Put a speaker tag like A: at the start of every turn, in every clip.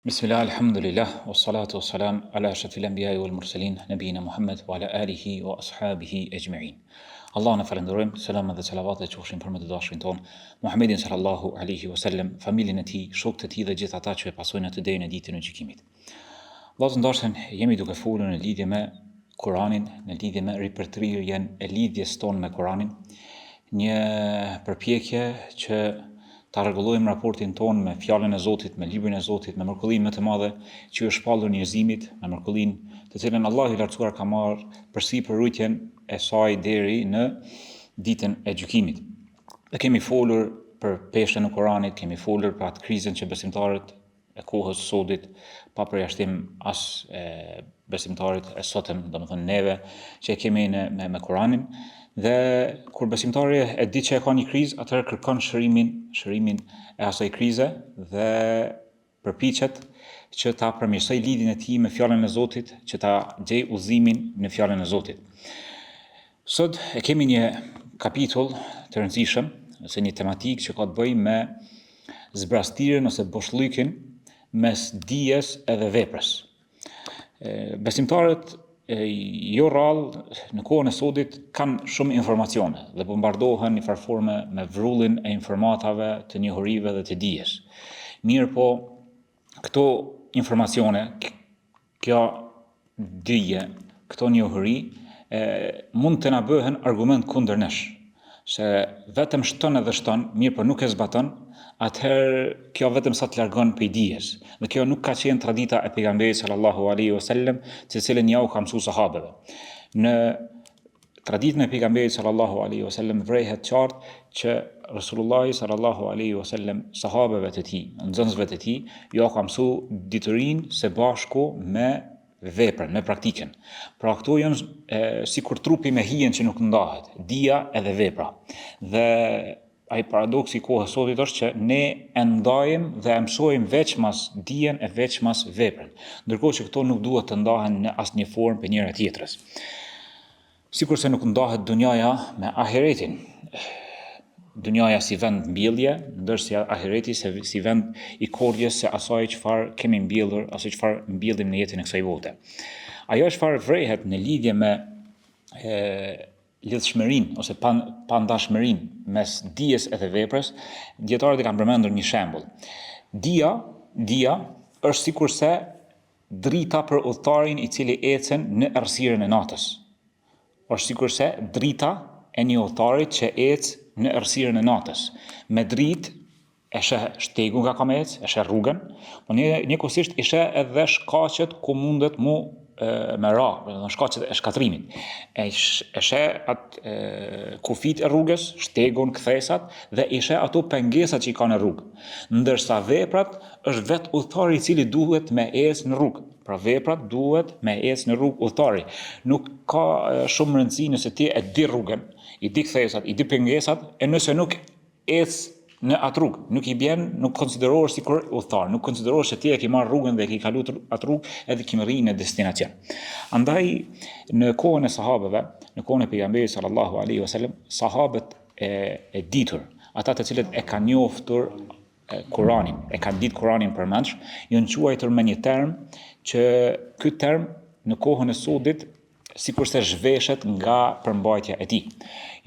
A: Bismillah, alhamdulillah, wassalatu wassalam ala ashrafil anbiya'i wal mursalin, nabiyina Muhammad wa ala alihi wa ashabihi ejma'in. Allah në falenderojmë, selam dhe salavat dhe qofshin për më të dashrin ton, Muhammedin sallallahu alaihi wasallam, familjen e tij, shokët e tij dhe gjithë ata që e pasojnë atë deri në ditën e gjykimit. Vllazë ndarshëm, jemi duke folur në lidhje me Kur'anin, në lidhje me ripërtrirjen e lidhjes tonë me Kur'anin, një përpjekje që ta rregullojmë raportin ton me fjalën e Zotit, me librin e Zotit, me mrekullinë më të madhe që është shpallur njerëzimit, me mrekullinë të cilën Allahu i lartësuar ka marrë përsipër rujtjen e saj deri në ditën e gjykimit. Ne kemi folur për peshën e Kuranit, kemi folur për atë krizën që besimtarët e kohës së sotit, pa përjashtim as besimtarit e sotëm, domethënë neve që kemi me Kuranin. Dhe kur besimtari e di që e ka një krizë, atëherë kërkon shërimin e asaj krize dhe përpiqet që ta përmirësoj lidhjen e tij me fjalën e Zotit, që ta gjej udhëzimin në fjalën e Zotit. Sot e kemi një kapitull të rëndësishëm, ose një tematikë që ka të bëjë me zbrastirjen ose boshllëkin mes dijes edhe veprës. Besimtarët jo rrallë në kohën e sotit kanë shumë informacione dhe bombardohen në farforme me vrullin e informatave, të njohurive dhe të dijes. Mirë po, këto informacione, kjo dije, këto njohuri, mund të na bëhen argument kundër nesh, se vetëm shton edhe shton, mirë po nuk e zbaton, atëherë kjo vetëm sa të largon prej dijes. Dhe kjo nuk ka qenë tradita e pejgamberit sallallahu alaihi wasallam, të cilën ja u ka mësuar sahabeve. Në traditën e pejgamberit sallallahu alaihi wasallam vrehet qartë që Resulullah sallallahu alaihi wasallam sahabeve të tij, nxënësve të tij, ja ka mësuar diturinë së bashku me veprën, me praktikën. Pra këto janë sikur trupi me hijen që nuk ndahet, dija edhe vepra. Dhe ai paradoksi i kohës sotit është që ne e ndajmë dhe e mësojmë veç mas dijen e veç mas veprën, ndërkohë që këto nuk duhet të ndahen në asnjë formë për njëra tjetrës. Sikur se nuk ndahet dunjaja me ahiretin. Dunjaja si vend mbjellje, ndërsa ahireti si vend i korrjes së asaj çfarë kemi mbjellur, ose çfarë mbjellim në jetën e kësaj bote. Ajo çfarë vrehet në lidhje me lidhshmërinë ose pandashmërinë mes dijes edhe veprës, dietarët e kanë përmendur një shembull. Dija është sikurse drita për udhëtarin i cili ecën në errësirën e natës. Është sikurse drita e një udhëtari që ecë në errësirën e natës. Me dritë e sheh shtegun nga ka me ecë, e sheh rrugën, por njëkohësisht e sheh edhe shkaqet ku mundet mu me ra, në shkaqet e shkatrimit. E sheh atë kufit e rrugës, shtegun, kthesat, dhe i sheh ato pengesat që i ka në rrugë. Ndërsa veprat është vetë udhëtari i cili duhet me ecë në rrugë. Pra veprat duhet me ecë në rrugë udhëtari. Nuk ka shumë rëndësi nëse ti e di rrugën, i di kthesat, i di pengesat, e nëse nuk ecë në atë rrugë, nuk konsiderohesh sikur udhëtar, nuk konsiderohesh se ti e ke marrë rrugën dhe ke kaluar atë rrugë edhe ke rrinë në destinacion. Andaj në kohën e sahabeve, në kohën e pejgamberit sallallahu alaihi wasallam, sahabët e ditur, ata të cilët e kanë njohur Kur'anin, e kanë ditë Kur'anin përmendsh, janë quajtur me një term që ky term në kohën e sotit sikurse zhveshet nga përmbajtja e tij.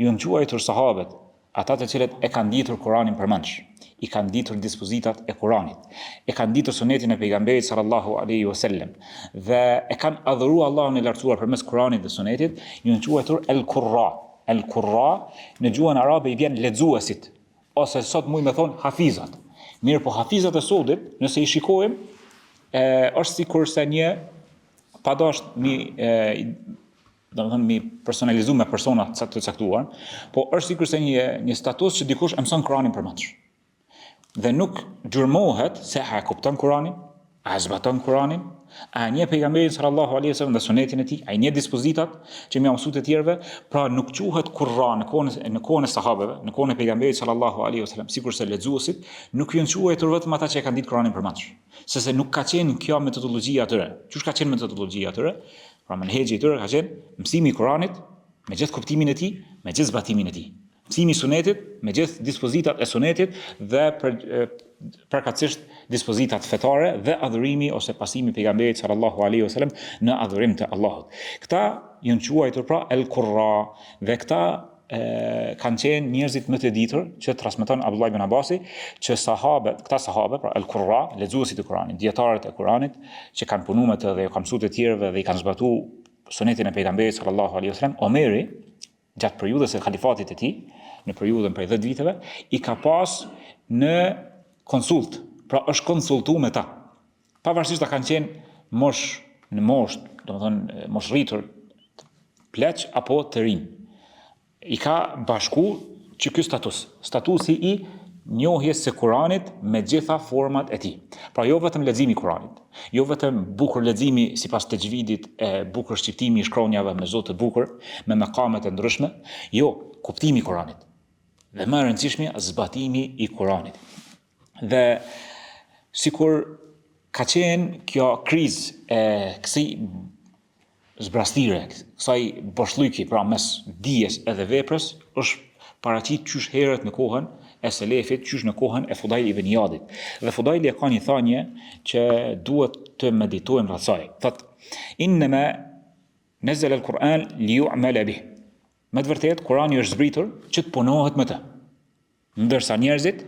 A: Janë quajtur sahabët ata të cilët e kanë ditur Kur'anin përmendsh, i kanë ditur dispozitat e Kur'anit, e kanë ditur sunetin e pejgamberit sallallahu alaihi wasallam dhe e kanë adhuruar Allahun e lartësuar përmes Kur'anit dhe sunetit, janë quajtur el-Qurra. El-Qurra në gjuhën arabe i vjen lexuesit, ose sot mund të thon hafizat. Mirë po hafizat e sotit, nëse i shikojmë, është sikurse një padash mi personalizu me persona të caktuar, po është sikurse një status që dikush e mëson Kur'anin përmendsh. Dhe nuk gjurmohet se a e kupton Kur'anin, a e zbaton Kur'anin, a e njeh pejgamberin sallallahu alaihi wasallam dhe sunetin e tij, a e njeh dispozitat që më mësuat të tjerëve, pra nuk quhet Kur'an në kohën e sahabeve, në kohën e pejgamberit sallallahu alaihi wasallam, sikurse lexuesit nuk janë quajtur vetëm ata që e kanë ditë Kur'anin përmendsh, sepse nuk ka qenë kjo metodologjia e tyre. Çush ka qenë metodologjia e tyre? Pra menhexhi i tyre ka qenë mësimi i Kuranit me gjithë kuptimin e tij, me gjithë zbatimin e tij. Mësimi i sunetit me gjithë dispozitat e sunetit dhe përkatësisht dispozitat fetare dhe adhurimi ose pasimi pejgamberit sallallahu alaihi wasallam në adhurim të Allahut. Këta janë quajtur pra el-Qurra dhe këta kanë qenë njerëzit më të ditur që transmeton Abdullah ibn Abasi që këta sahabe, pra el-Qurra, lexuesit e Kuranit, dietarët e Kuranit që kanë punuar me të dhe kanë mësuar të tjerëve dhe i kanë zbatuar sunetin e pejgamberit sallallahu alaihi wasallam, Omeri gjatë periudhës së kalifatit të tij, në periudhën prej 10 viteve, i ka pas në konsult, pra është konsultu me ta. Pavarësisht ta kanë qenë në moshë, domethënë mosh rritur, pleq apo të rinj. I ka bashku që ky statusi i njohjes së Kuranit me gjitha format e tij. Pra jo vetëm leximi i Kuranit, jo vetëm bukur leximi sipas tajvidit, bukur shqiptimi i shkronjave me zot të bukur, me makamet e ndryshme, jo, kuptimi i Kuranit. Dhe më e rëndësishme, zbatimi i Kuranit. Dhe sikur ka qenë kjo krizë e kësaj zbrastire, kësaj boshllëki pra mes dijes edhe veprës, është paraqit qysh herët në kohën e selefit, qysh në kohën e Fudail ibn Iyadit. Dhe Fudaili ka një thënie që duhet të meditojmë rreth saj. Thotë: "Innama nazzala al-Quran liyu'mala bih." Me të vërtetë, Kurani është zbritur që të punohet me të. Ndërsa njerëzit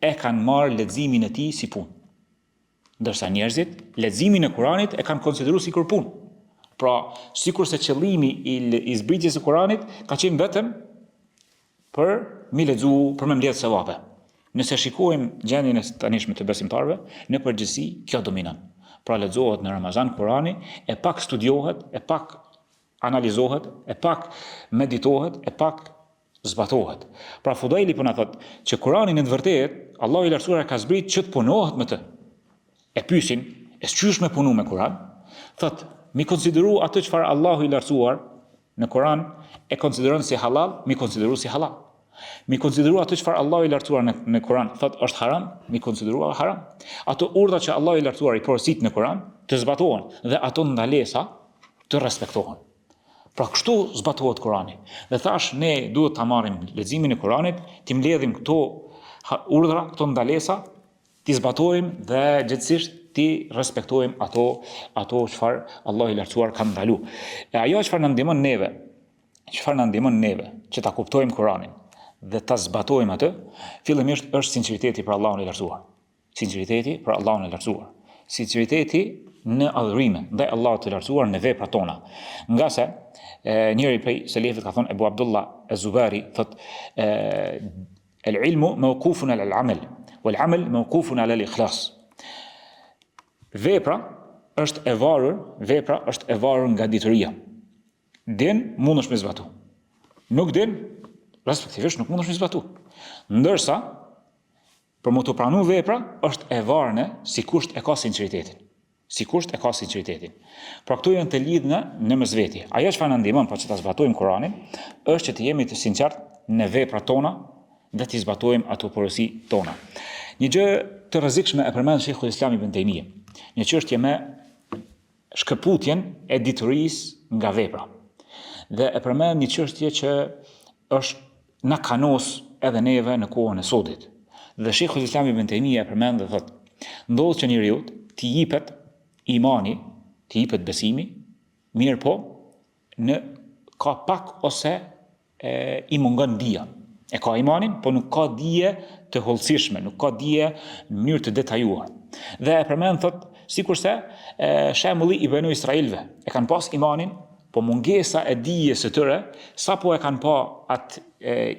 A: e kanë marrë leximin e tij si punë. Ndërsa njerëzit leximin e Kuranit e kanë konsideruar sikur punë. Pra, sikur se qëllimi i zbritjes së Kuranit ka qenë vetëm për mi lexu, për me mbledh sevape. Nëse shikojmë gjendjen e tanishme të besimtarëve, në përgjithësi kjo dominon. Pra lexohet në Ramazan Kurani, e pak studiohet, e pak analizohet, e pak meditohet, e pak zbatohet. Pra Fudaili po na thotë që Kurani në të vërtetë Allahu i lartësuar ka zbrit që të punohet me të. E pyesin, e çysh me punu me Kur'an? Thotë, mi konsideru atë çfarë Allahu i lartësuar në Kur'an e konsideron si halal, mi konsideru si halal. Mi konsideru atë çfarë Allahu i lartësuar në Kur'an, thotë është haram, mi konsideru haram. Ato urdhra që Allahu i lartësuar i porosit në Kur'an të zbatohen dhe ato ndalesa të respektohen. Pra kështu zbatohet Kurani. Dhe thash, ne duhet ta marrim leximin e Kuranit, ti mbledhim këto urdhra, këto ndalesa, ti zbatojmë dhe gjithsesi ti respektojmë ato çfarë Allahu i lartësuar ka ndaluar. E ajo çfarë na ndihmon neve, që ta kuptojmë Kuranin dhe ta zbatojmë atë, fillimisht është sinqeriteti për Allahun e lartësuar. Sinqeriteti për Allahun e lartësuar. Sinqeriteti në adhurime ndaj Allahut të lartësuar në veprat tona. Nga se njëri prej selefit ka thonë, Ebu Abdullah az-Zubari, thotë el-ilmu mawqufun ala al-amal wal-amal mawqufun ala al-ikhlas. Vepra është e varur nga dituria. Din mundesh me zbatu. Nuk din, respektivisht nuk mundesh me zbatu. Ndërsa për më të pranu vepra është e varëne si kusht e ka sinqeritetin. Pra këto janë të lidhuna në mesveti. Ajo çfarë na ndihmon për që ta zbatojmë Kuranin, është që të jemi të sinqert në veprat tona dhe të zbatojmë ato porosi tona. Një gjë të rrezikshme e përmend Sheikhul Islam Ibn Taymija, një çështje me shkëputjen e diturisë nga vepra. Dhe e përmend një çështje që është na kanos edhe neve në kohën e sotit. Dhe Sheikhul Islam Ibn Taymija e përmend dhe thotë, ndodh që njeriu t'i jepet imani, t'i jepet besimi, mirë po, ka pak ose i mungon dija. E ka imanin, po nuk ka dije të hollësishme, nuk ka dije në mënyrë të detajuar. Dhe e përmend thotë, sikurse shembulli i Banu Israilëve, e kanë pas imanin, po mungesa e dijes së tyre, sapo e kanë pa atë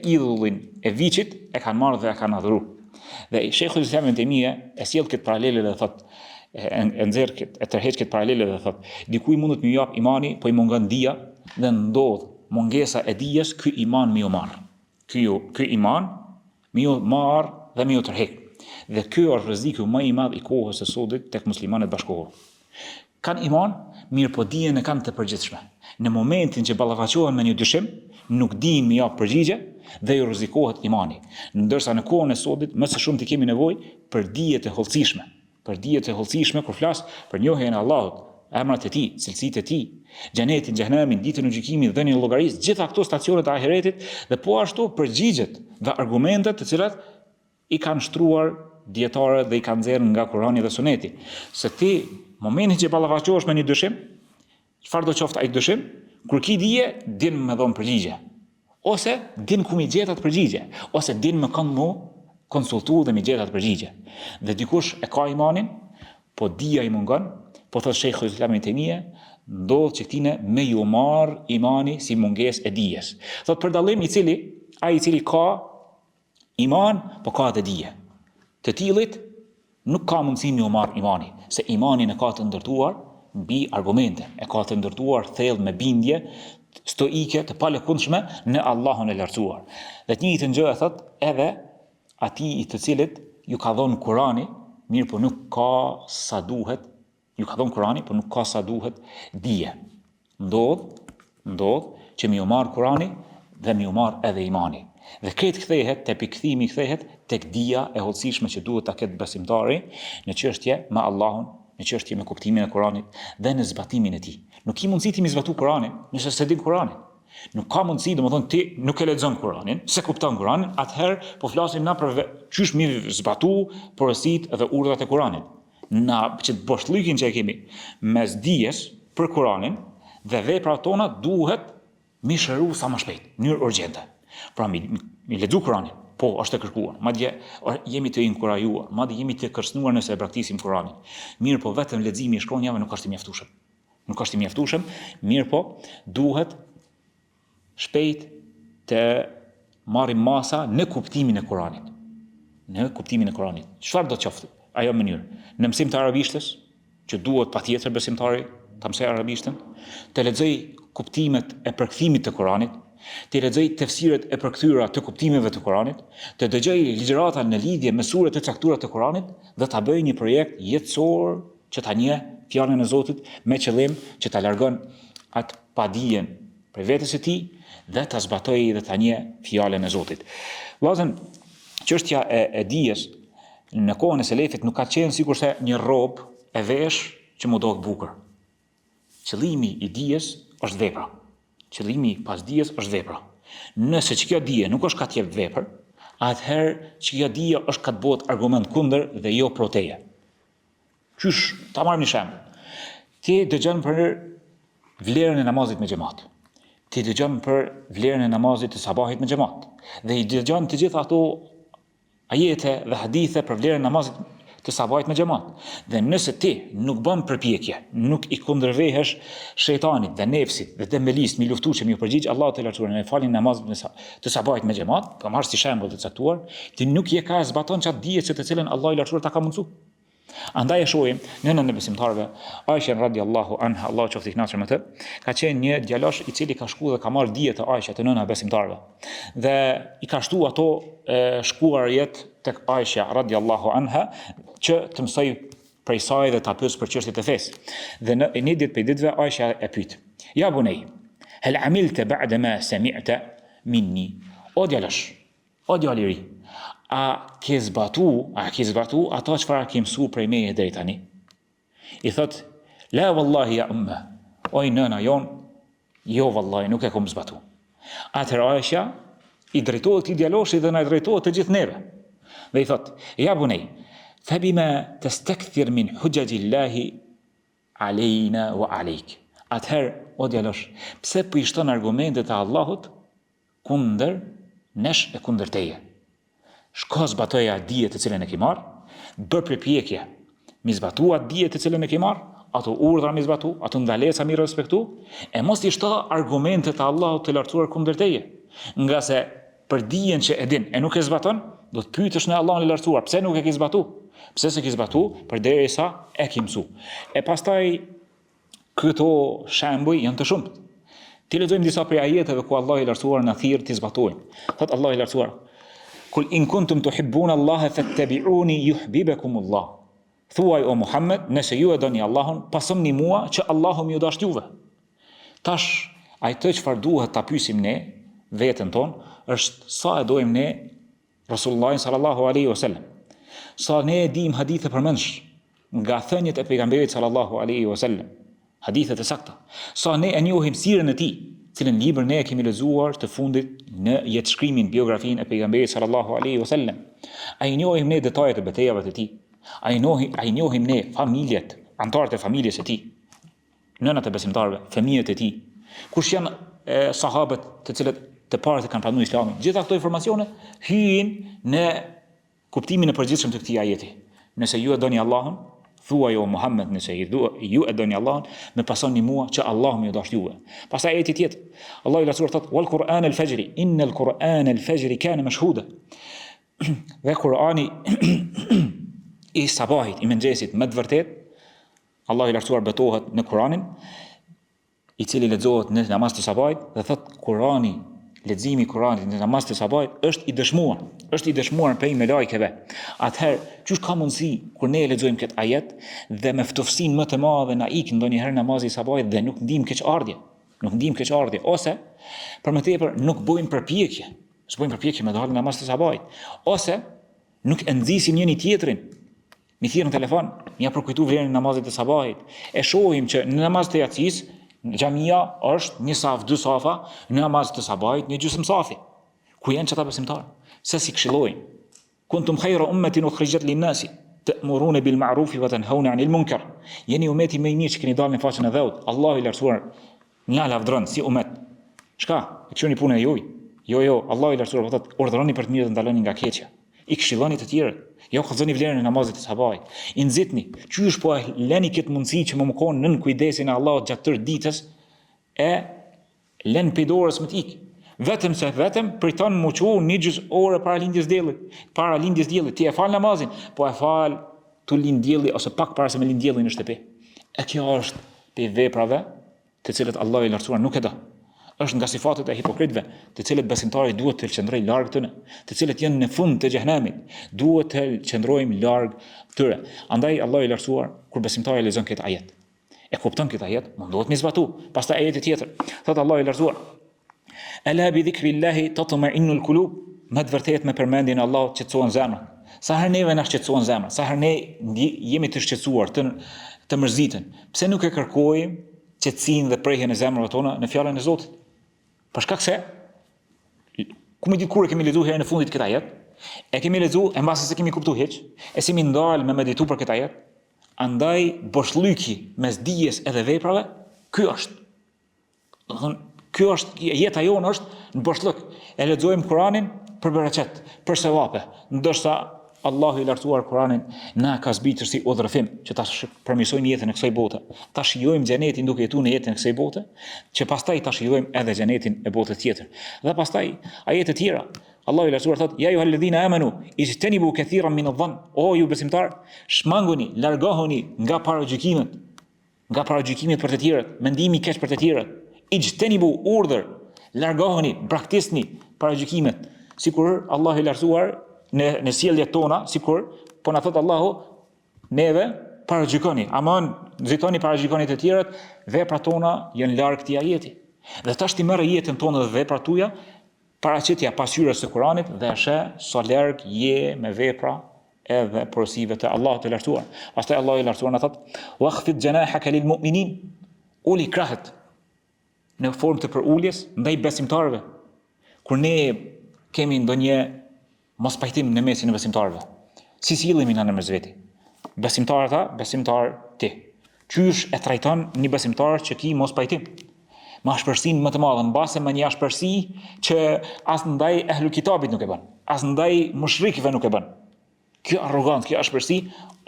A: idhullin e viçit, e kanë marrë dhe e kanë adhuruar. Dhe Sheikhul Islam Ibn Taymija e sjell këtë paralele dhe thotë, e tërheq këtë paralele dhe thotë, dikuj mundet më jap imani, po i mungon dija dhe ndodh mungesa e dijes, ky iman më u marr. Ky iman më u marr dhe më u tërheq. Dhe ky është rreziku më i madh i kohës së sodit tek muslimanët bashkëkohor. Kan iman, mirë po dijen e kanë të përgjithshme. Në momentin që ballafaqohen me një dyshim, nuk dinë më jap përgjigje dhe ju rrezikohet imani. Ndërsa në kohën e sodit më së shumti kemi nevojë për dije të hollësishme. Për dije të hollësishme kur flas për njohjen e Allahut, emrat e tij, cilësitë e tij, xhenetin, xhehenamin, ditën e gjykimit, dhënien e llogarisë, gjitha këto stacionet e ahiretit dhe po ashtu përgjigjet dhe argumentet të cilat i kanë shtruar dietarët dhe i kanë nxjerrë nga Kurani dhe Suneti. Se ti momentin që ballafaqohesh me një dyshim, çfarë do qoftë ai dyshim, kur ki dije, din me dhon përgjigje. Ose din ku mi gjetat përgjigje, ose din me kënd mu konsultu dhe mi gjetat përgjigje. Dhe dikush e ka imanin, po dija i mungon, po thot Shejkhul Islam Ibn Taymija, ndodh që këtine me ju marr imani si mungesë e dijes. Thot për dallim i cili ka iman, po ka edhe dije. Të tillit nuk ka mundësi me ju marr imani, se imanin e ka të ndërtuar mbi argumente, e ka të ndërtuar thellë me bindje stoike të palëkundshme në Allahun e lartësuar. Dhe të njëjtën gjë e thot edhe atij i të cilit ju ka dhënë Kurani, mirë po nuk ka sa duhet, ju ka dhënë Kurani, po nuk ka sa duhet dije. Ndodh që mi u marr Kurani dhe mi u marr edhe imani. Dhe këtë kthehet, te pikthimi kthehet tek dija e hollësishme që duhet ta ketë besimtari në çështje me Allahun, në çështje me kuptimin e Kuranit dhe në zbatimin e tij. Nuk ka mundësi ti mi zbatu Kuranin nëse s'e din Kuranin. Nuk ka mundësi, domethënë ti nuk e lexon Kuranin, se kupton Kuranin, atëherë po flasim na për çysh mi zbatu porositë dhe urdhrat e Kuranit. Na që të boshllëkin që e kemi mes dijes për Kuranin dhe veprat tona duhet mi shëru sa më shpejt, në mënyrë urgjente. Pra mi lexu Kuranin, po është e kërkuar. Madje jemi të inkurajuar, madje jemi të kërcënuar nëse e praktisim Kuranin. Mirë po vetëm leximi i shkronjave nuk është i mjaftueshëm. Nuk është i mjaftueshëm, mirë po duhet shpejt të marrim masa në kuptimin e Kuranit. Në kuptimin e Kuranit. Çfarë do të qoftë ajo mënyrë? Në mësim të arabishtës, që duhet patjetër besimtari ta mësoj arabishtën, të lexoj kuptimet e përkthimit të Kuranit, të lexoj tefsiret e përkthyera të kuptimeve të Kuranit, të dëgjoj ligjërata në lidhje me sure të caktuara të Kuranit dhe ta bëj një projekt jetësor që ta njeh fjalën e Zotit me qëllim që ta largon atë padijen për vetes së tij dhe ta zbatoj dhe ta njeh fjalën e Zotit. Vllazën, çështja e dijes në kohën e selefit nuk ka qenë sikurse një rrobë e vesh që më dohet bukur. Qëllimi i dijes është vepra. Qëllimi pas dijes është vepra. Nëse që kjo dije nuk është ka t'jep vepër, atëherë që kjo dije është ka të bëhet argument kundër dhe jo pro teje. Qysh, ta marrim një shembull. Ti dëgjon për vlerën e namazit me xhamat. Ti dëgjon për vlerën e namazit të sabahit me xhamat. Dhe i dëgjon të gjitha ato ajete dhe hadithe për vlerën e namazit të sabahit me xhamat. Dhe nëse ti nuk bën përpjekje, nuk i kundërvehesh shejtanit dhe nefsit dhe tembelis mi luftu që mi përgjigj Allahu te lartësuar në faljen e namazit të sabahit me xhamat, po marr si shembull të caktuar, ti nuk je ka zbaton çat dije që të cilën Allahu i lartësuar ta ka mundsu. Andaj e shohim nënën e besimtarëve, Aisha radhiyallahu anha, Allahu qoftë i kënaqur me të, ka qenë një djalosh i cili ka shkuar dhe ka marrë dije të Aisha të nëna e besimtarëve. Dhe i ka shtuar ato shkuarjet tek Aisha radhiyallahu anha që të mësoj prej saj dhe ta pyes për çështjet e fesë. Dhe në një ditë për ditëve Aisha e pyet: "Ja bunej, hal amilta ba'da ma sami'ta minni?" O djalosh, o djalë i ri, a ke zbatu ato çfarë ke mësuar prej meje deri tani? I thot: "La wallahi ya umma." Oj nëna jon, jo vallahi nuk e kam zbatu. Atëherë Aisha i drejtohet këtij djaloshi dhe na drejtohet të gjithë neve. Dhe i thot: "Ja bunej, fa bima tastakthir min hujajillahi alejna wa alejk." Atëherë o djalosh, pse po i shton argumentet e Allahut kundër nesh e kundër teje? Shko zbatoja dijet të cilën e ke marr, bër përpjekje mi zbatu atë dijet të cilën e ke marr, ato urdhra mi zbatu, ato ndalesa mi respektu, e mos i shto argumentet e Allahut të lartësuar kundër teje. Nga se për dijen që e din e nuk e zbaton, do të pyetesh në Allahun e lartësuar, pse nuk e ke zbatu? Pse s'e ke zbatu? Përderisa e ke mësu. E pastaj këto shembuj janë të shumtë. Ti lexojmë disa prej ajeteve ku Allahu i lartësuar na thirr të zbatojmë. Thot Allahu i lartësuar: "Kul in kuntum tuhibbuna Allaha fattabi'uni yuhibbukumullah." Thuaj o Muhammed, nëse ju e doni Allahun, pasoni mua që Allahu më dash juve. Tash, atë çfarë duhet ta pyesim ne veten ton është sa e dojmë ne Rasulullahin sallallahu alaihi wasallam. Sa ne e dim hadithe përmendsh nga thënjet e pejgamberit sallallahu alaihi wasallam, hadithe të sakta. Sa ne e njohim sirën e tij, cilën libër ne e kemi lexuar të fundit në jetëshkrimin, biografinë e pejgamberit sallallahu alaihi wasallam. A i njohim ne detajet e betejave të tij? A i njohim ne familjet, antarët e familjes së tij? Nënat e besimtarëve, fëmijët e tij? Kush janë sahabët të cilët të parët e kanë pranuar Islamin? Gjitha këto informacione hyjnë në kuptimin e përgjithshëm të këtij ajeti. Nëse ju e doni Allahun, thuaj o Muhammed, nëse ju e doni Allahun, më pasoni mua që Allahu më dash juve. Pastaj ajeti tjetër, Allahu i lartësuar thotë: "Wal Qur'an al-fajri, innal Qur'an al-fajri kana mashhuda." Dhe Kur'ani i sabahit, i mëngjesit, me të vërtet, Allahu i lartësuar betohet në Kur'anin, i cili lexohet në namaz të sabahit, dhe thotë Kur'ani, leximi i Kur'anit në namaz të sabahit është i dëshmuar prej me lajkeve. Atëherë, çush ka mundësi kur ne lexojmë këtë ajet dhe me ftofsinë më të madhe na ik ndonjëherë namazi i sabahit dhe nuk ndijmë keqardhje, ose për më tepër nuk bëjmë përpjekje me dalë në namaz të sabahit, ose nuk e nxisim njëri tjetrin. Mi thirrën në telefon, ja përkujtu vlerën e namazit të sabahit. E shohim që në namaz të yatsis xhamia është një saf, dy safa, në namaz të sabahit një gjysmë safi. Ku janë çata besimtarë? Se si këshillojnë. Kuntum khayra ummatin ukhrijat lin-nasi ta'muruna bil ma'ruf wa tanhauna 'anil munkar. Jeni umeti më i mirë që keni dalë në faqen e dheut. Allahu i lartësuar na lavdron si umet. Çka? E çoni punën e juaj. Jo, Allahu i lartësuar thotë urdhëroni për të mirë dhe ndaloni nga keqja. I këshilloni të tjerët. Jo kallzoni vlerën e namazit të sabahit. I nxitni. Qysh po e lëni këtë mundësi që më mëkon nën kujdesin e Allahut gjatë tërë ditës e lën pe dorës më tik. Vetëm priton më çu një gjys orë para lindjes diellit. Ti e fal namazin, po e fal tu lind dielli ose pak para se me lind dielli në shtëpi. E kjo është pe veprave të cilat Allahu i lartësuar nuk e do. Është nga sifatet e hipokritëve, të cilët besimtari duhet të qëndrojë larg tyre, të cilët janë në fund të xhehenamit, duhet të qëndrojmë larg tyre. Andaj Allahu i lartësuar kur besimtari lexon këtë ajet, e kupton këtë ajet, mundohet me zbatu. Pastaj ajeti tjetër, thotë Allahu i lartësuar: "Ala bi dhikrillahi tatma'innul qulub." Me të vërtetë me përmendjen e Allahut qetësohen zemrat. Sa herë neve na shqetësohen zemrat, sa herë ne jemi të shqetësuar, të mërzitën. Pse nuk e kërkojmë qetësinë dhe prehjen e zemrave tona në fjalën e Zotit? Për shkak se ku më ditë kur e kemi lexuar herën e fundit këtë ajet, e kemi lexuar e mbasi se kemi kuptuar hiç, e si mi ndal me meditu për këtë ajet, andaj boshlyki mes dijes edhe veprave, ky është. Do thonë, ky është jeta jonë është në boshllëk. E lexojmë Kur'anin për bereqet, për sevape, ndërsa Allahu i lartësuar Kur'anin na ka zbritur si udhërfim që ta përmirësojmë jetën e kësaj bote. Ta shijojmë xhenetin duke jetuar në jetën e kësaj bote, që pastaj ta shijojmë edhe xhenetin e botës tjetër. Dhe pastaj ajete të tjera, Allahu i lartësuar thotë: "Ya ayyuhalladhina amanu ijtanibu katiran min adh-dhann." O ju besimtar, shmanguni, largohuni nga paragjykimet për të tjerët, mendimi i keq për të tjerët. Ijtanibu urdhër, largohuni, braktisni paragjykimet. Sikur Allahu i lartësuar në sjelljet tona, sikur po na thot Allahu, neve paragjykoni, aman nxitoni paragjykoni të tjerët, veprat tona janë larg këtij ajeti. Dhe tash ti merr jetën tonë dhe veprat tuaja, paraqitja pasqyrës së Kuranit dhe e sheh sa larg je me vepra edhe porosive të Allahut të lartësuar. Pastaj Allahu i lartësuar na thot: "Wakhfid janahaka lil mu'minin." Uli krahët në formë të përuljes ndaj besimtarëve. Kur ne kemi ndonjë mos pajtim në mesin e besimtarëve, si sillemi na në mes veti? Besimtar ti. Qysh e trajton një besimtar që ki mos pajtim? Me ashpërsinë më të madhe, mbase me një ashpërsi që as ndaj ehlu kitabit nuk e bën, as ndaj mushrikëve nuk e bën. Kjo arrogancë, kjo ashpërsi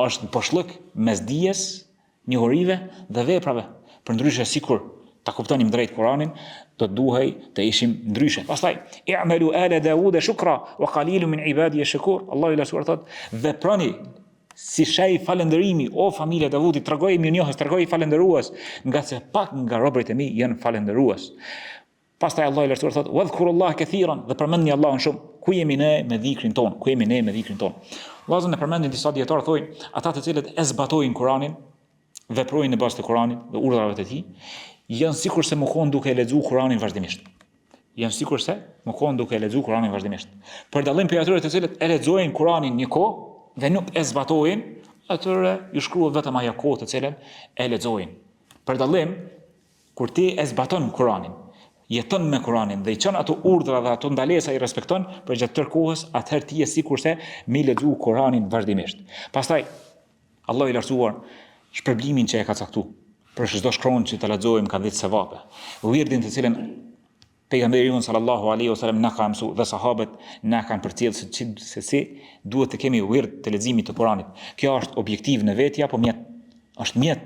A: është boshllëk mes dijes, njohurive dhe veprave. Përndryshe sikur ta kuptonim drejt Kur'anin, do duhej të ishim ndryshe. Pastaj, i'malu ala Dawuda shukra wa qalilun min ibadiy ash-shakur. Allahu i lartësuar thotë: "Veproni si shej falënderimi, o familja e Davudit, tregoj mirënjohës, tregoj falënderues, nga se pak nga robërit e mi janë falënderues." Pastaj Allahu i lartësuar thotë: "Wadhkurullaha kathiran", dhe përmendni Allahun shumë. Ku jemi ne me dhikrin ton? Vllazën e përmendin disa dietarë thojnë, ata të cilët e zbatojnë Kur'anin, veprojnë në bazë të Kur'anit dhe urdhrave të tij, janë sikur se mëkon duke lexuar Kur'anin vazhdimisht. Për dallim për atyre të cilët e lexojnë Kur'anin një kohë dhe nuk e zbatojnë, atyre ju shkruhet vetëm ajo kohë të cilën e lexojnë. Për dallim, kur ti e zbaton Kur'anin, jeton me Kur'anin dhe i çon ato urdhra dhe ato ndalesa i respekton për gjatë tërë kohës, atëherë ti je sikurse me lexu Kur'anin vazhdimisht. Pastaj Allahu i lartësuar shpërblimin që e ka caktuar për çdo shkronjë që ta lexojmë ka 10 sevape. Wirdin të cilën pejgamberi sallallahu alaihi wasallam na ka mësuar dhe sahabët na kanë përcjellë se si duhet të kemi wird të leximit të Kur'anit. Kjo është objektiv në vetja, po mjet. Është mjet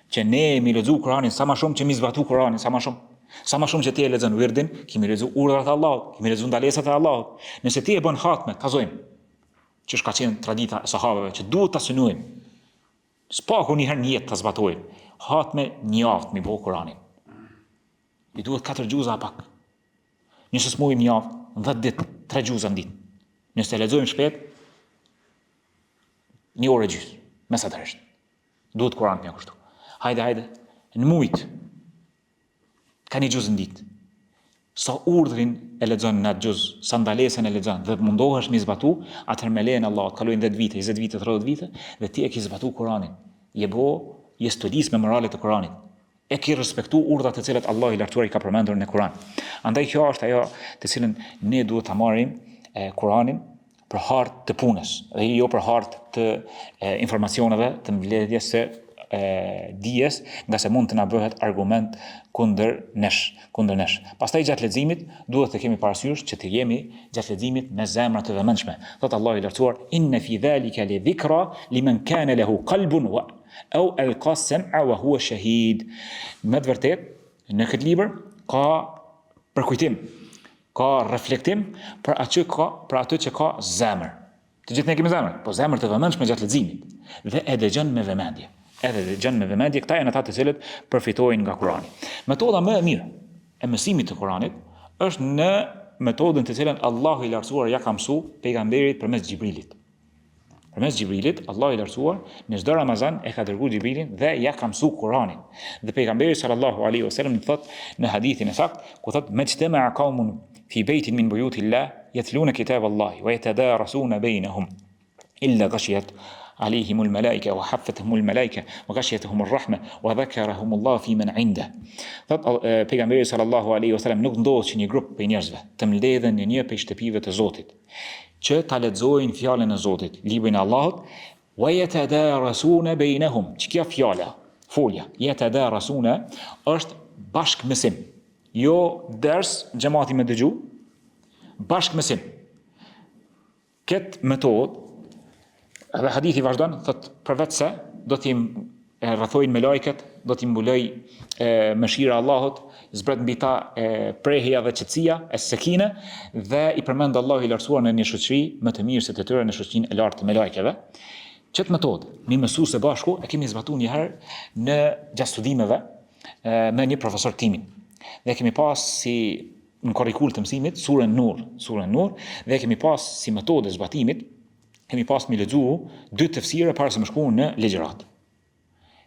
A: që ne mi lexu Kur'anin sa më shumë që mi zbatu Kur'anin sa më shumë. Sa më shumë që ti e lexon wirdin, kemi lexu urdhrat e Allahut, kemi lexu ndalesat e Allahut. Nëse ti e bën hatme, kazojmë. Që ka qenë tradita e sahabëve që duhet ta synojmë. S'paku një herë në jetë ta zbatojmë. Hatme një javë mi bëu Kur'anin. I duhet 4 gjuza pak. Nëse s'mojmë një javë, 10 ditë, 3 gjuza në ditë. Nëse e lexojmë shpejt, 1 orë gjys, mesatarisht. Duhet Kur'an më kushtu. Hajde, në mujt. Ka një gjuzë në ditë. Sa urdhrin e lexon në atë gjuzë, sa ndalesën e lexon dhe mundohesh mi zbatu, atëherë me lejen e Allahut kalojnë 10 vite, 20 vite, 30 vite dhe ti e ke zbatu Kur'anin. Je studis me moralet e Kur'anit. E ke respektu urdhat të cilat Allah i lartësuar i ka përmendur në Kur'an. Andaj kjo është ajo të cilën ne duhet ta marrim Kur'anin për hartë të punës dhe jo për hartë të informacioneve, të mbledhjes së dijes, nga se mund të na bëhet argument kundër nesh. Pastaj gjatë leximit duhet të kemi parasysh që të jemi gjatë leximit me zemra të vëmendshme. Thot Allahu i lartësuar: "Inna fi dhalika li dhikra liman kana lahu qalbun wa aw alqa sam'a wa huwa shahid." Me të vërtetë, në këtë libër ka përkujtim, ka reflektim për atë që ka zemër. Të gjithë ne kemi zemër, po zemër të vëmendshme gjatë leximit dhe e dëgjon me vëmendje. Këta janë ata të cilët përfitojnë nga Kurani. Metoda më e mirë e mësimit të Kuranit është në metodën të cilën Allahu i lartësuar ja ka mësuar pejgamberit përmes Xhibrilit. Përmes Xhibrilit, Allahu i lartësuar në çdo Ramazan e ka dërguar Xhibrilin dhe ja ka mësuar Kuranin. Dhe pejgamberi sallallahu alaihi wasallam thot në hadithin e saktë, ku thot: "Majtama'a qaumun fi baytin min buyutillah yatluna kitaballahi wa yatadarasuna bainahum illa ghashiyat عليهم الملائكة وحفتهم الملائكة وغشيتهم الرحمة وذكرهم الله في من عنده." Pejgamberi sallallahu alaihi wasallam nuk ndodh që një grup prej njerëzve të mbledhen në një prej shtëpive të Zotit, që ta lexojnë fjalën e Zotit, librin e Allahut, wa yatadarasuna bainahum. Kjo fjala, folja, yatadarasuna është bashkëmësim. Jo ders xhamati me dëgju, bashkëmësim. Këtë metodë dhe hadithi vazhdon, thot përveç se do t'i rrethojnë me lajket, do t'i mbuloj mëshira e Allahut, zbret mbi ta prehja dhe qetësia, es-sekine, dhe i përmend Allahu i lartësuar në një shoqëri më të mirë se të tjera në shoqërinë e lartë me lajkeve. Këtë metodë, mi mësues së bashku, e kemi zbatuar një herë në gjatë studimeve me një profesor timin. Dhe kemi pas si në kurrikull të mësimit surën Nur, dhe kemi pas si metodë zbatimit kemi pas mi lexu 2 tefsire para se më shkuan në ligjërat.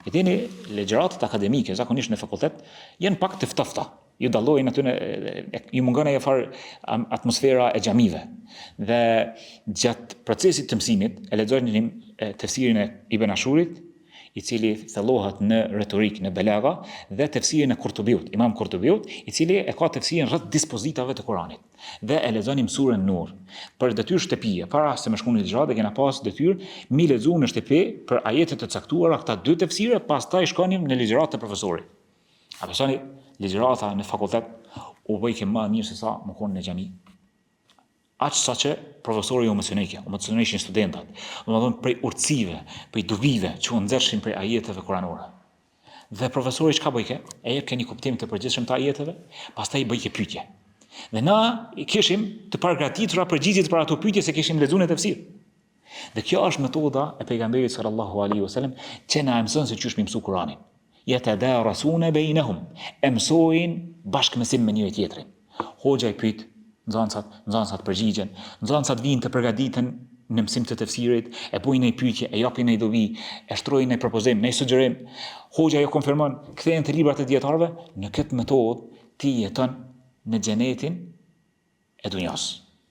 A: E dini, ligjëratat akademike zakonisht në fakultet janë pak të ftofta. Ju dallojnë aty ju mungon ajo far atmosfera e xhamive. Dhe gjatë procesit të mësimit e lexojnë tefsirin e Ibn Ashurit, i cili thellohet në retorik, në belaga, dhe tefsirin e Kurtubiut, Imam Kurtubiut, i cili e ka tefsirin rreth dispozitave të Kuranit. Dhe e lexonim surën Nur. Për detyrë shtëpie, para se më shkonin në xhatë, kena pas detyrë mi lexu në shtëpi për ajetet të caktuara këta 2 tefsire, pastaj shkonim në ligjërat të profesorit. A besoni, ligjërata në fakultet u bëjke më mirë se sa më konë në xhami. Aq sa që profesori u mësonishin studentat, domethënë prej urtësive, prej dubive që u nxjerrshin prej ajeteve kuranore. Dhe profesori çka bëjke? E jep një kuptim të përgjithshëm të ajeteve, pastaj bëjke pyetje. Dhe na i kishim të përgatitura përgjigjet për ato pyetje se kishim lexuar në tefsir. Dhe kjo është metoda e pejgamberit sallallahu alaihi wasallam që na mëson se ç'është mësu Kur'anin. Yatadarasuna bainahum, mësojnë bashkëmësim me njëri tjetrin. Hoxha i pyet, nxënësat përgjigjen, nxënësat vinë të përgatiten në mësim të tefsirit, e bujnë një pyetje, e japin një dobi, e shtrojnë një propozim, një sugjerim. Hoxha jo konfirmon, kthehen te librat e dietarëve. Në këtë metodë ti jeton në xhenetin e dunjas,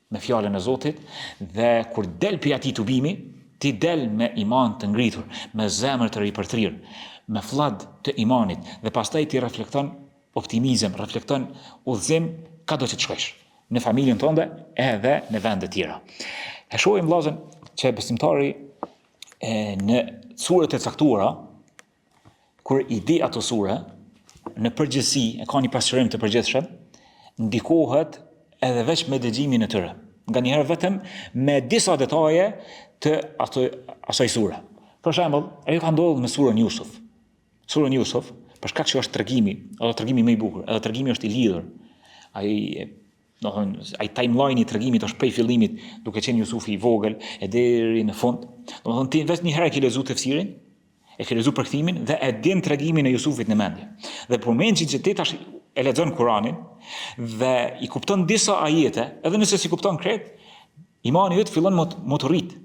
A: me fjalën e Zotit, dhe kur del pi atij tubimi, ti del me iman të ngritur, me zemër të ripërtrirë, me fllad të imanit, dhe pastaj ti reflekton optimizëm, reflekton udhëzim ka do që të shkojsh, në familjen tënde edhe në vende tjera. E shohim vëllezër që besimtari në suret e caktuara, kur i di ato sure, në përgjithësi e ka një pasqyrim të përgjithshëm, ndikohet edhe veç me dëgjimin e tyre. Nganjëherë vetëm me disa detaje të asaj sure. Për shembull, ajo ka ndodhur me surën Yusuf. Surën Yusuf, për shkak që është tregimi, edhe tregimi më i bukur, edhe tregimi është i lidhur. Ai timeline i tregimit është prej fillimit, duke qenë Yusufi i vogël e deri në fund. Domethënë ti vetëm një herë ke lexuar tefsirin, e ke lexuar përkthimin dhe e din tregimin e Yusufit në mendje. Dhe për momentin që ti tash e lexon Kur'anin dhe i kupton disa ajete, edhe nëse si kupton krejt, imani yt fillon më të rrit.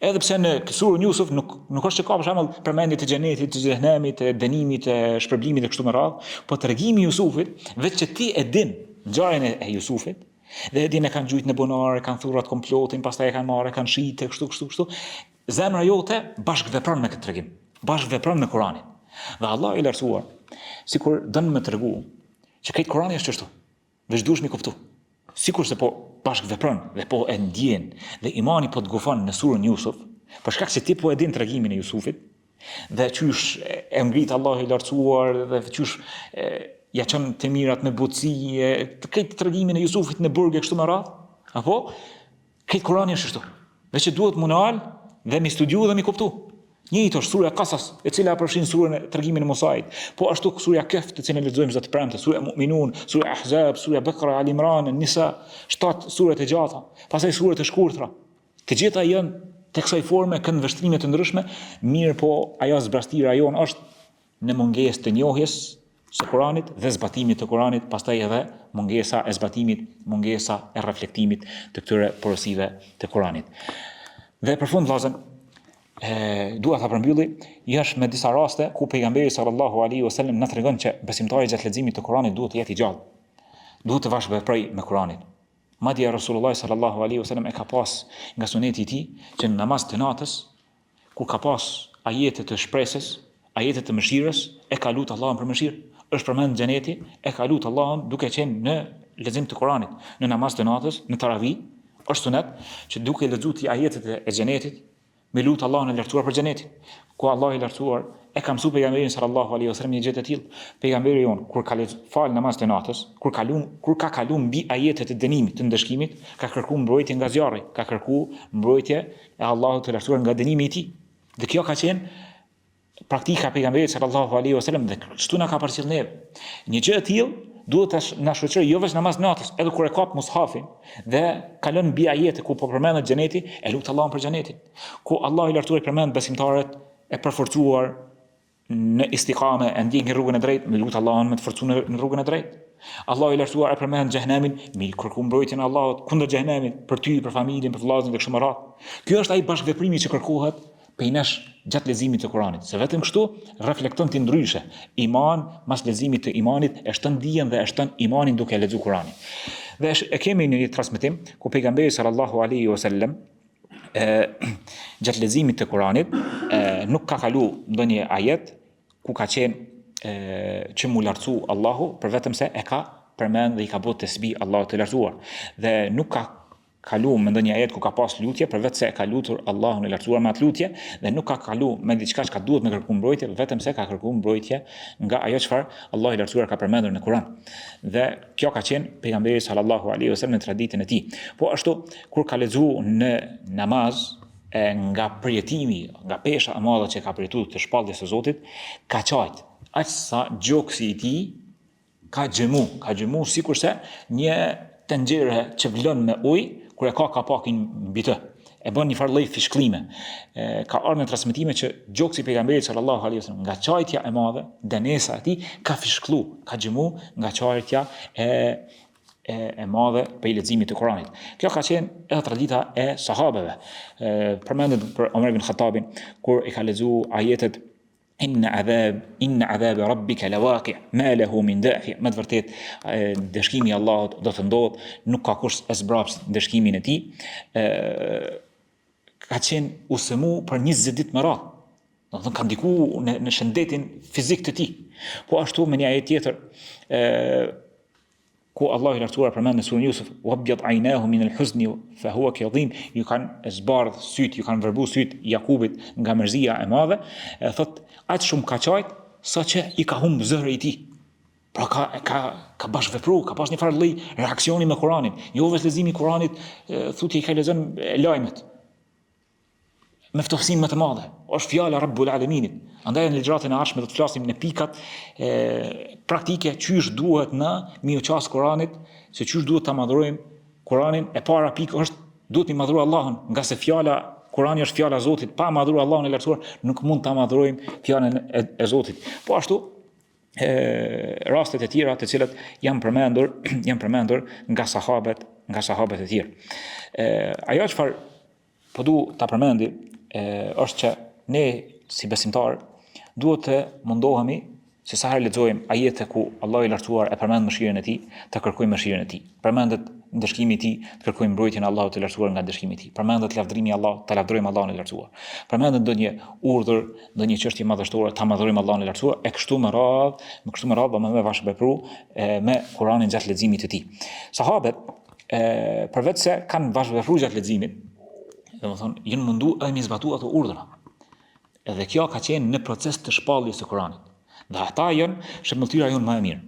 A: Edhe pse në surën Yusuf nuk është që ka për shembull përmendje të xhenetit, të xhenemit, të dënimit, të shpërblimit e kështu me radhë, po tregimi i Yusufit, vetë që ti e din ngjarjen e Yusufit, dhe e din e kanë gjujt në bunare, kanë thurrat komplotin, pastaj e kanë marrë, kanë shitë kështu. Zemra jote bashkëvepron me këtë tregim, bashkëvepron me Kur'anin. Dhe Allah i lartësuar, sikur don më tregu që këtë Kur'ani është kështu, veç duhesh mi kuptu. Sikur se po bashkëvepron dhe po e ndjen dhe imani po të gufon në surën Yusuf, për shkak se ti po e din tregimin e Yusufit, dhe qysh e ngrit Allah i lartësuar dhe qysh ja çon të mirat me butësi, të këtë tregimin e Yusufit në burg e kështu me radhë, apo këtë Kur'ani është kështu. Dhe që duhet munal dhe mi studiu dhe mi kuptu. Njëjtë është surja Qasas, e cila përfshin surën e tregimin e Musait, po ashtu surja Kahf, të cilën e lexojmë çdo të premte, surja Mu'minun, surja Ahzab, surja Bakara, Al Imran, Nisa, 7 suret e gjata, pastaj suret e shkurtra. Të gjitha janë të kësaj forme, kanë vështrime të ndryshme, mirë po ajo zbrastira jon është në mungesë të njohjes së Kuranit dhe zbatimit të Kuranit, pastaj edhe mungesa e zbatimit, mungesa e reflektimit të këtyre porosive të Kuranit. Dhe për fund vëllezër, dua ta përmbylli, është me disa raste ku pejgamberi sallallahu alaihi wasallam na tregon që besimtari gjatë leximit të Kuranit duhet të jetë i gjallë. Duhet të bashkëveprojë me Kuranin. Madje Rasulullah sallallahu alaihi wasallam e ka pas nga suneti i tij që në namaz të natës, kur ka pas ajete të shpresës, ajete të mëshirës, e ka lutur Allahun për mëshirë. Është përmend xheneti, e ka lutur Allahun duke qenë në lexim të Kuranit, në namaz të natës, në taravih, është sunet që duke lexuar ajetet e xhenetit, me lutë Allahun e lartësuar për xhenetin. Ku Allah i lartësuar e ka mësuar pejgamberin sallallahu alaihi wasallam një gjë të tillë. Pejgamberi jon kur ka fal namaz të natës, kur ka kaluar mbi ajetet e dënimit, të ndëshkimit, ka kërkuar mbrojtje nga zjarri, ka kërkuar mbrojtje e Allahut të lartësuar nga dënimi i tij. Dhe kjo ka qenë praktika e pejgamberit sallallahu alaihi wasallam dhe kështu na ka përcjell neve. Një gjë e tillë duhet të na shoqërojë jo vetëm namaz natës, edhe kur e kap mushafin dhe kalon mbi ajete ku po përmendet xheneti, e lut Allahun për xhenetin. Ku Allah i lartësuar përmend besimtarët e përforcuar në istiqame, e ndjekin rrugën e drejtë, me lut Allahun me të forcuar në rrugën e drejtë. Allah i lartësuar e përmend xhenemin, me kërkuar mbrojtjen e Allahut kundër xhenemit, për ty, për familjen, për vëllezërin dhe kështu me radhë. Ky është ai bashkëveprimi që kërkohet për nesh gjatë leximit të Kuranit. Se vetëm kështu reflekton ti ndryshe. Iman mas leximit të imanit e shton dijen dhe e shton imanin duke lexuar Kuranin. Dhe e kemi një transmetim ku pejgamberi sallallahu alaihi wasallam gjatë leximit të Kuranit nuk ka kalu ndonjë ajet ku ka qenë që mu lartësu Allahu, për vetëm se e ka përmend dhe i ka bërë tasbih Allahut të lartësuar. Dhe nuk ka kalu me ndonjë ajet ku ka pas lutje, për vetë se ka lutur Allahun e lartësuar me atë lutje, dhe nuk ka kalu me diçka që duhet me kërkuar mbrojtje, vetëm se ka kërkuar mbrojtje nga ajo çfarë Allahu i lartësuar ka përmendur në Kur'an. Dhe kjo ka qenë pejgamberi sallallahu alaihi wasallam në traditën e tij. Po ashtu kur ka lexuar në namaz nga përjetimi, nga pesha e madhe që ka përjetuar të shpalljes së Zotit, ka qajt aq sa gjoksi i tij ka xhemu sikurse një tenxhere që vlon me ujë, kur e ka kapakin mbi të, e bën një farë lloj fishkllime. Ka ardhur në transmetime që gjoksi i pejgamberit sallallahu alaihi wasallam nga çajtja e madhe, dënesa e tij ka fishklu, ka xhemu nga çajtja e madhe për leximit të Kuranit. Kjo ka qenë edhe tradita e sahabeve. Përmendet për Omer ibn Khattabin kur e ka lexuar ajetet inna adhab rabbika lawaqi ma lahu min dafi. Me të vërtetë dëshkimi i Allahut do të ndodh, nuk ka kush e zbraps dëshkimin e tij. Ka qenë usëmu për 20 ditë me radhë. Do të thonë ka ndiku në shëndetin fizik të tij. Po ashtu me një ajet tjetër, ku Allahu i lartësuar përmend në surën Yusuf, "Wabyad aynahu min al-huzni fa huwa kadhim", ju kanë zbardh syt, ju kanë vërbu syt Jakubit nga mërzia e madhe, thot aq shumë ka qajt sa që i ka humb zëri i tij. Pra ka bashkëvepru, ka pas një farë lloj reaksioni me Kur'anin. Jo vetëm leximi i Kur'anit, thutje i ka lexon lajmet. Me ftofsim më të madhe. Është fjala Rabbul Alaminit. Andaj në ligjratën e ardhshme do të flasim në pikat praktike çysh duhet na mi u qas Kur'anit, se çysh duhet ta madhrojmë Kur'anin. E para pikë është duhet mi madhroj Allahun, nga se fjala Kur'ani është fjala e Zotit, pa madhruar Allahun e lartësuar nuk mund ta madhrojmë fjalën e Zotit. Po ashtu rastet e tjera të cilat janë përmendur nga sahabët e tjerë. Ajo çfarë po du ta përmendi është që ne si besimtar duhet të mundohemi se sa herë lexojmë ajete ku Allahu i lartësuar e përmend mëshirën e tij, të kërkojmë mëshirën e tij. Përmendet ndëshkimi i tij, të kërkojmë mbrojtjen e Allahut të lartësuar nga ndëshkimi i tij. Përmendet lavdërimi i Allahut, të lavdërojmë Allahun e lartësuar. Përmendet ndonjë urdhër, ndonjë çështje madhështore, ta madhrojmë Allahun e lartësuar, e kështu me radhë, me bashkëvepru me Kur'anin gjatë leximit të tij. Sahabët përveç se kanë bashkëvepruar gjatë leximit, domethënë janë mundu edhe mi zbatu ato urdhra. Edhe kjo ka qenë në proces të shpalljes së Kur'anit. Dhe ata janë shëmbëltyra jonë më e mirë.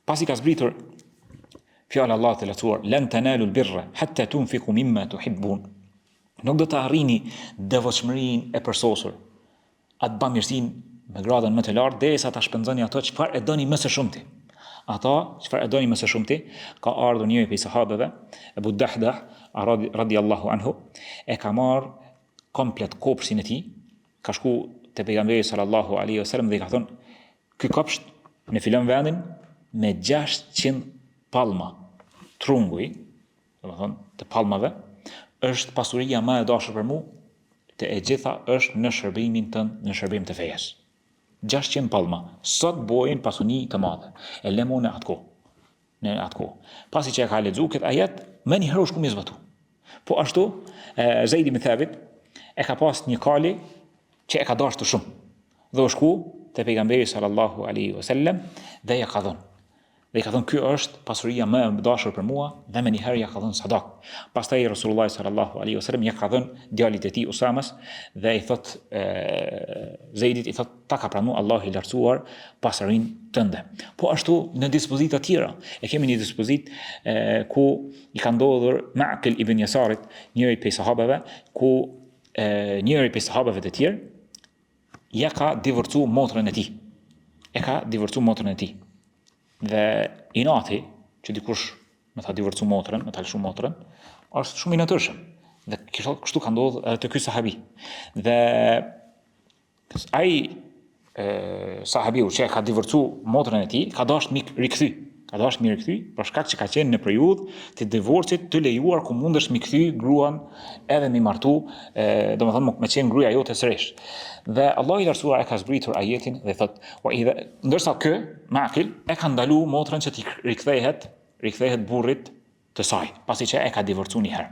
A: Pasi ka zbritur fjala e Allahut të lartësuar, "Lan tanalu al-birra hatta tunfiqu mimma tuhibbun." Nuk do të arrini devotshmërinë e përsosur, atë bamirësinë me gradën më të lartë, derisa ta shpenzoni ato çfarë e doni më së shumti. Ata çfarë e doni më së shumti, ka ardhur njëri prej sahabeve, Abu Dahdah radhiyallahu anhu, e ka marrë komplet kopshtin e tij, ka shku te pejgamberi sallallahu alaihi wasallam dhe i ka thonë, ky kopsht në filon vendin me 600 palma trunguj, domethënë të palmave, është pasuria më e dashur për mua, të e gjitha është në shërbimin tënd, në shërbim të fejes. 600 palma, sot bojnë pasuni të madhe, e lemo në atë kohë. Pasi që e ka lexuar këtë ajet, më një herë u shku mi zbatu. Po ashtu, Zeid ibn Thabit e ka pas një kali që e ka dashur shumë. Dhe u shku te pejgamberi sallallahu alaihi wasallam dhe ja ka dhënë. Dhe i ka thënë, ky është pasuria më e dashur për mua dhe më një herë ja ka dhënë sadak. Pastaj Resulullah sallallahu alaihi wasallam ja ka dhënë djalit e tij Usamas dhe i thot Zeidit, i thot, ta ka pranuar Allahu i lartësuar pasurinë tënde. Po ashtu në dispozita tjera, e kemi një dispozit ku i ka ndodhur Ma'qil ibn Yasarit, njëri prej sahabeve, ku njëri prej sahabeve të tjerë ja ka divorcu motrën e tij. Dhe inati që dikush me ta divorcu motrën, me ta lëshu motrën, është shumë i natyrshëm. Dhe kështu ka ndodhur edhe te ky sahabi. Dhe ai sahabiu që ka divorcu motrën e tij, ka dashur mi rikthy, për shkak që ka qenë në periudhë të divorcit të lejuar ku mundesh mi kthy gruan edhe mi martu, domethënë me qenë gruaja jote sërish. Dhe Allahu i lartësuar e ka zbritur ajetin dhe thot, ndërsa kë Ma'qil e ka ndalu motrën që t'i rikthehet burrit të saj, pasi që e ka divorcu një herë.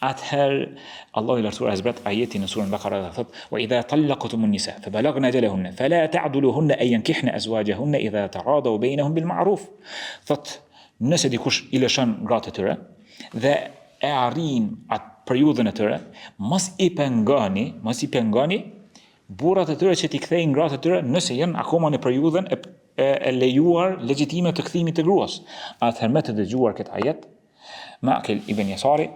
A: Atëherë Allahu i lartësuar e zbret ajetin në surën Bakara dhe thot, "Wa idha tallaqtumun nisa fa balagna ajalahunna fala ta'duluhunna an yankihna azwajahunna idha taradaw bainahum bil ma'ruf." Thot, nëse dikush i lëshon gratë të tyre dhe e arrin atë periudhën e tyre, mos i pengani burrat e tyre që t'i kthejnë gratë të tyre nëse janë akoma në periudhën e lejuar legjitime të kthimit të gruas. Atëherë me të dëgjuar këtë ajet, Ma'qil ibn Yasari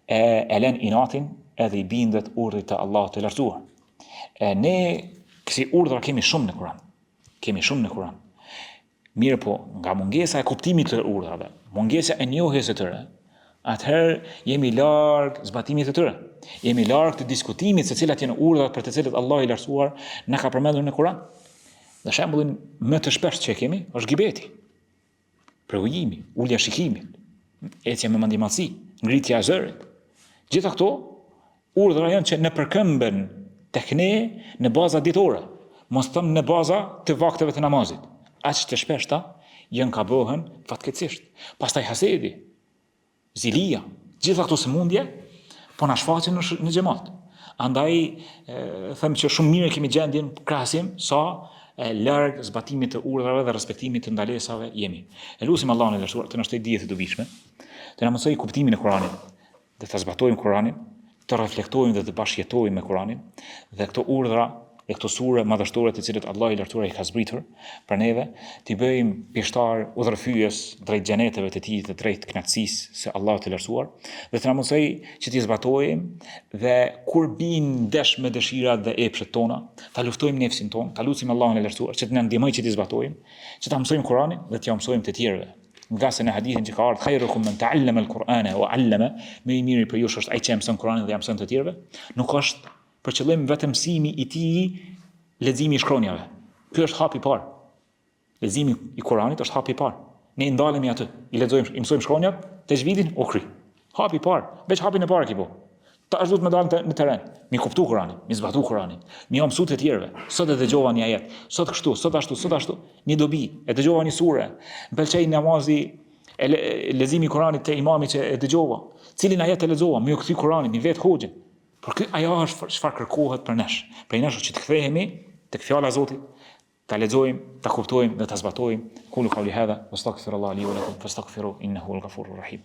A: e lën inatin edhe i bindet urdhrit të Allahut të lartësuar. Ne kësi urdhra kemi shumë në Kur'an. Mirë po, nga mungesa e kuptimit të urdhrave, mungesa e njohjes së tyre, atëherë jemi larg zbatimit të tyre. Jemi larg të diskutimit se cilat janë urdhrat për të cilët Allahu i lartësuar na ka përmendur në Kur'an. Dhe shembullin më të shpeshtë që kemi është gibeti, preujimi, ulja shikimit, ecja me mandimatsi, ngritja e zërit. Gjitha këto urdhra janë që në përkëmben tek ne në baza ditore, mos thëmë në baza të vakteve të namazit. Aq të shpeshta janë ka bëhen fatkeqësisht. Pastaj hasedi, zilia, gjitha këto sëmundje po na shfaqen në xhamat. Andaj them që shumë mirë kemi gjendjen krahasim sa larg zbatimit të urdhrave dhe respektimit të ndalesave jemi. Elusim Allahun e Lartësuar të na shtoj dije të dobishme, të na mësoj kuptimin e Kuranit, dhe të zbatojmë Kuranin, të reflektojmë dhe të bashkëjetojmë me Kuranin, dhe këto urdhra e këto sure madhështore të cilët Allah i Lartësuar i ka zbritur për neve, t'i bëjmë pjeshtar udhërfyes drejt xheneteve të tij dhe drejt kënaqësisë së Allahut të Lartësuar, dhe të na mësoj që t'i zbatojmë dhe kur bijnë ndesh me dëshirat dhe epshet tona, ta luftojmë nefsin ton, ta lutim Allahun e Lartësuar që të na ndihmojë që t'i zbatojmë, që ta mësojmë Kuranin dhe t'ia mësojmë të tjerëve. Nga se në hadithin që ka ardhur khairukum man ta'allama al-Qur'ana wa 'allama, më i miri për ju është ai që mëson Kur'anin dhe ja mëson të tjerëve, nuk është për qëllim vetëm mësimi i tij leximi i shkronjave. Ky është hapi i parë. Leximi i Kur'anit është hapi i parë. Ne i ndalemi aty, i lexojmë, i mësojmë shkronjat, tajvidin u kry. Hapi i parë, veç hapin e parë ki po. Tash duhet më dalë në terren, mi kuptu Kur'anin, mi zbatu Kur'anin, mi jam mësu të tjerëve. Sot e dëgjova një ajet, sot kështu, sot ashtu, një dobi, e dëgjova një sure, më pëlqej namazi, leximi i Kur'anit te imami që e dëgjova. Cilin ajet e lexova, më u kthy Kur'anin, mi vet hoxhin. Por ajo është çfarë kërkohet për nesh. Për nesh që të kthehemi tek fjala e Zotit, ta lexojmë, ta kuptojmë dhe ta zbatojmë. Qulu qawli hadha wastaghfirullaha li wa lakum fastaghfiruhu innahu al-ghafurur rahim.